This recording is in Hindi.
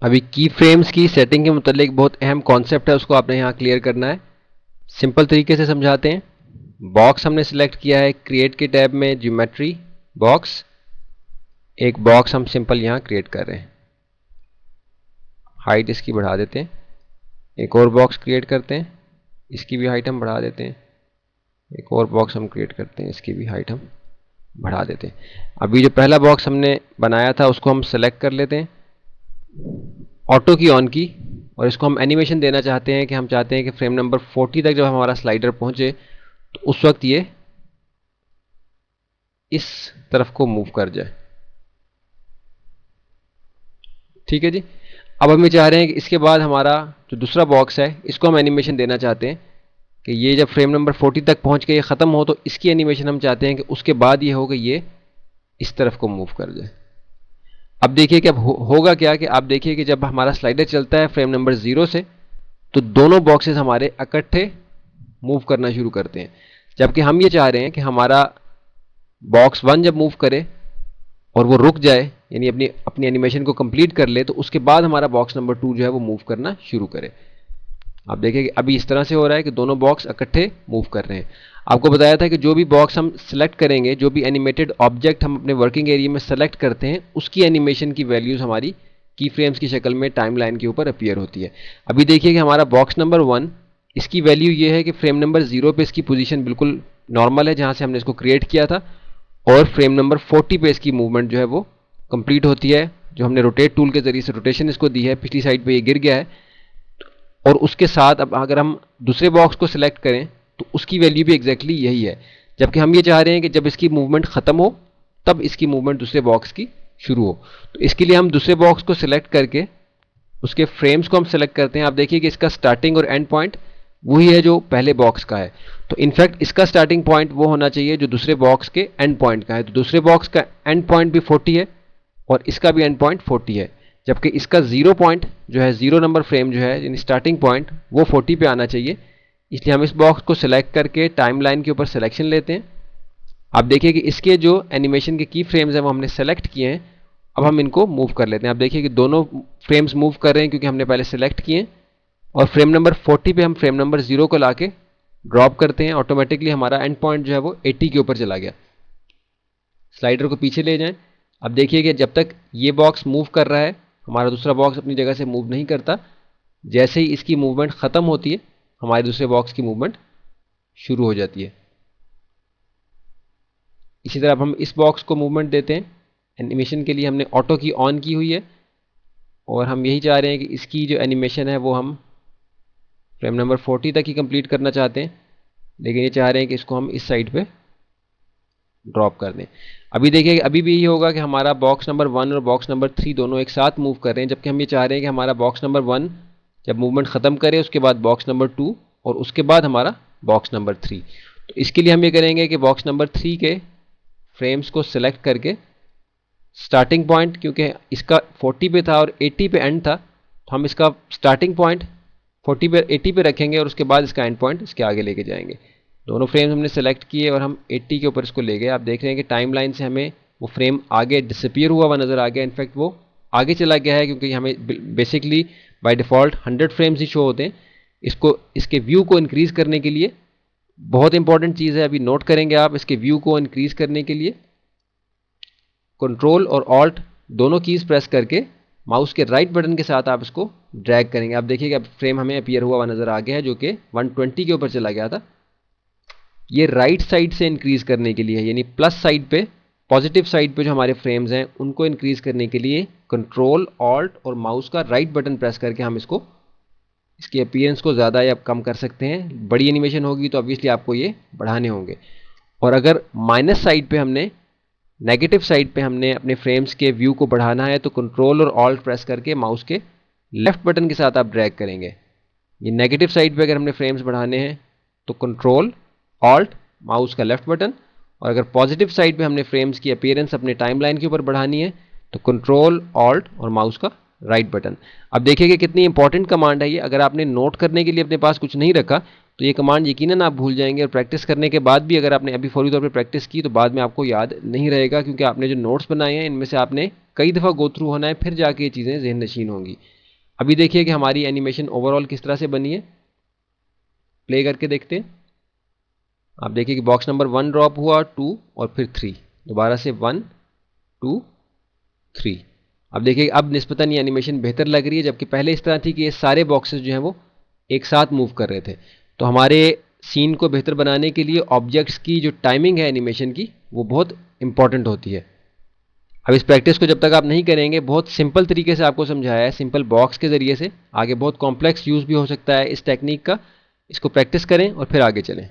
अभी की फ्रेम्स की सेटिंग के मुतालिक बहुत अहम कॉन्सेप्ट है, उसको आपने यहाँ क्लियर करना है। सिंपल तरीके से समझाते हैं। बॉक्स हमने सिलेक्ट किया है क्रिएट के टैब में, ज्योमेट्री बॉक्स। एक बॉक्स हम सिंपल यहाँ क्रिएट कर रहे हैं, हाइट इसकी बढ़ा देते हैं। एक और बॉक्स क्रिएट करते हैं, इसकी भी हाइट हम बढ़ा देते हैं। एक और बॉक्स हम क्रिएट करते हैं, इसकी भी हाइट हम बढ़ा देते हैं। अभी जो पहला बॉक्स हमने बनाया था उसको हम सेलेक्ट कर लेते हैं, ऑटो की ऑन की, और इसको हम एनिमेशन देना चाहते हैं कि हम चाहते हैं कि फ्रेम नंबर 40 तक जब हमारा स्लाइडर पहुंचे तो उस वक्त ये इस तरफ को मूव कर जाए। ठीक है जी। अब हम ये चाह रहे हैं कि इसके बाद हमारा जो दूसरा बॉक्स है इसको हम एनिमेशन देना चाहते हैं कि ये जब फ्रेम नंबर 40 तक पहुंच के ये ख़त्म हो तो इसकी एनिमेशन हम चाहते हैं कि उसके बाद ये हो कि ये इस तरफ को मूव कर जाए। अब देखिए कि अब होगा क्या कि आप देखिए कि जब हमारा स्लाइडर चलता है फ्रेम नंबर 0 से तो दोनों बॉक्सेस हमारे इकट्ठे मूव करना शुरू करते हैं, जबकि हम ये चाह रहे हैं कि हमारा बॉक्स 1 जब मूव करे और वो रुक जाए, यानी अपनी अपनी एनिमेशन को कंप्लीट कर ले, तो उसके बाद हमारा बॉक्स नंबर 2 जो है वो मूव करना शुरू करे। आप देखिए कि अभी इस तरह से हो रहा है कि दोनों बॉक्स इकट्ठे मूव कर रहे हैं। आपको बताया था कि जो भी बॉक्स हम सेलेक्ट करेंगे, जो भी एनिमेटेड ऑब्जेक्ट हम अपने वर्किंग एरिया में सेलेक्ट करते हैं, उसकी एनिमेशन की वैल्यूज हमारी की फ्रेम्स की शक्ल में टाइमलाइन के ऊपर अपीयर होती है। अभी देखिए कि हमारा बॉक्स नंबर 1, इसकी वैल्यू ये है कि फ्रेम नंबर 0 पे इसकी पोजीशन बिल्कुल नॉर्मल है जहां से हमने इसको क्रिएट किया था, और फ्रेम नंबर 40 पे इसकी मूवमेंट जो है वो कंप्लीट होती है। जो हमने रोटेट टूल के जरिए से रोटेशन इसको दी है, पिछली साइड पे ये गिर गया है, और उसके साथ अब अगर हम दूसरे बॉक्स को सिलेक्ट करें तो उसकी वैल्यू भी एग्जैक्टली यही है, जबकि हम ये चाह रहे हैं कि जब इसकी मूवमेंट खत्म हो तब इसकी मूवमेंट दूसरे बॉक्स की शुरू हो। तो इसके लिए हम दूसरे बॉक्स को सिलेक्ट करके उसके फ्रेम्स को हम सेलेक्ट करते हैं। आप देखिए कि इसका स्टार्टिंग और एंड पॉइंट वही है जो पहले बॉक्स का है, तो इनफैक्ट इसका स्टार्टिंग पॉइंट वो होना चाहिए जो दूसरे बॉक्स के एंड पॉइंट का है। तो दूसरे बॉक्स का एंड पॉइंट भी 40 है और इसका भी एंड पॉइंट 40 है, जबकि इसका 0 पॉइंट जो है, 0 नंबर फ्रेम जो है यानी स्टार्टिंग पॉइंट, वो 40 पे आना चाहिए। इसलिए हम इस बॉक्स को सिलेक्ट करके टाइमलाइन के ऊपर सिलेक्शन लेते हैं। आप देखिए कि इसके जो एनिमेशन के की फ्रेम्स हैं वो हमने सेलेक्ट किए हैं, अब हम इनको मूव कर लेते हैं। आप देखिए कि दोनों फ्रेम्स मूव कर रहे हैं क्योंकि हमने पहले सेलेक्ट किए हैं, और फ्रेम नंबर 40 पे हम फ्रेम नंबर 0 को लाके ड्रॉप करते हैं। ऑटोमेटिकली हमारा एंड पॉइंट जो है वो 80 के ऊपर चला गया। स्लाइडर को पीछे ले जाएं। अब देखिए कि जब तक ये बॉक्स मूव कर रहा है हमारा दूसरा बॉक्स अपनी जगह से मूव नहीं करता। जैसे ही इसकी मूवमेंट खत्म होती है हमारे दूसरे बॉक्स की मूवमेंट शुरू हो जाती है। इसी तरह अब हम इस बॉक्स को मूवमेंट देते हैं। एनिमेशन के लिए हमने ऑटो की ऑन की हुई है, और हम यही चाह रहे हैं कि इसकी जो एनिमेशन है वो हम फ्रेम नंबर 40 तक ही कंप्लीट करना चाहते हैं, लेकिन ये चाह रहे हैं कि इसको हम इस साइड पे ड्रॉप कर दें। अभी देखिए अभी भी यही होगा कि हमारा बॉक्स नंबर 1 और बॉक्स नंबर 3 दोनों एक साथ मूव कर रहे हैं, जबकि हम ये चाह रहे हैं कि हमारा बॉक्स नंबर 1 जब मूवमेंट ख़त्म करे उसके बाद बॉक्स नंबर 2 और उसके बाद हमारा बॉक्स नंबर 3। तो इसके लिए हम ये करेंगे कि बॉक्स नंबर 3 के फ्रेम्स को सिलेक्ट करके स्टार्टिंग पॉइंट, क्योंकि इसका 40 पे था और 80 पे एंड था, तो हम इसका स्टार्टिंग पॉइंट 40 पे 80 पे रखेंगे और उसके बाद इसका एंड पॉइंट इसके आगे लेके जाएंगे। दोनों फ्रेम्स हमने सेलेक्ट किए और हम 80 के ऊपर इसको ले गए। आप देख रहे हैं कि टाइम लाइन से हमें वो फ्रेम आगे डिसअपियर हुआ नज़र आ गया। इनफैक्ट वो आगे चला गया है क्योंकि हमें basically by default 100 frames he show होते हैं। इसको इसके व्यू को इंक्रीज़ करने के लिए बहुत इंपॉर्टेंट चीज़ है, अभी नोट करेंगे आप। इसके व्यू को इंक्रीज़ करने के लिए कंट्रोल और ऑल्ट दोनों कीज़ प्रेस करके माउस के राइट बटन के साथ आप इसको ड्रैग करेंगे। आप देखिए कि अब फ्रेम हमें अपीयर हुआ नज़र आ गया है जो कि 120 के ऊपर चला गया था। ये राइट साइड से इंक्रीज़ करने के लिए है, यानी प्लस साइड पे, पॉजिटिव साइड पे जो हमारे फ्रेम्स हैं उनको इंक्रीज़ करने के लिए कंट्रोल ऑल्ट और माउस का राइट बटन प्रेस करके हम इसको, इसकी अपीयरेंस को ज़्यादा या कम कर सकते हैं। बड़ी एनिमेशन होगी तो ऑब्वियसली आपको ये बढ़ाने होंगे। और अगर माइनस साइड पे हमने, नेगेटिव साइड पे हमने अपने फ्रेम्स के व्यू को बढ़ाना है तो कंट्रोल और ऑल्ट प्रेस करके माउस के लेफ्ट बटन के साथ आप ड्रैग करेंगे। ये नेगेटिव साइड पे अगर हमने फ्रेम्स बढ़ाने हैं तो कंट्रोल ऑल्ट माउस का लेफ्ट बटन, और अगर पॉजिटिव साइड पे हमने फ्रेम्स की अपीयरेंस अपने टाइमलाइन के ऊपर बढ़ानी है तो कंट्रोल ऑल्ट और माउस का राइट बटन। अब देखिए कि कितनी इंपॉर्टेंट कमांड है ये। अगर आपने नोट करने के लिए अपने पास कुछ नहीं रखा तो ये कमांड यकीनन आप भूल जाएंगे, और प्रैक्टिस करने के बाद भी अगर आपने अभी फौरी तौर पर प्रैक्टिस की तो बाद में आपको याद नहीं रहेगा, क्योंकि आपने जो नोट्स बनाए हैं इनमें से आपने कई दफ़ा गो थ्रू होना है, फिर जाके ये चीज़ें ज़हन नशीन होंगी। अभी देखिए कि हमारी एनिमेशन ओवरऑल किस तरह से बनी है। प्ले करके देखते हैं। आप देखिए कि बॉक्स नंबर 1 ड्रॉप हुआ, 2 और फिर 3, दोबारा से 1 2 3। अब देखिए अब निस्बतन ये एनिमेशन बेहतर लग रही है, जबकि पहले इस तरह थी कि ये सारे बॉक्सेस जो हैं वो एक साथ मूव कर रहे थे। तो हमारे सीन को बेहतर बनाने के लिए ऑब्जेक्ट्स की जो टाइमिंग है एनिमेशन की, वो बहुत इंपॉर्टेंट होती है। अब इस प्रैक्टिस को जब तक आप नहीं करेंगे, बहुत सिंपल तरीके से आपको समझाया है, सिंपल बॉक्स के ज़रिए से, आगे बहुत कॉम्प्लेक्स यूज़ भी हो सकता है इस टेक्निक का। इसको प्रैक्टिस करें और फिर आगे चलें।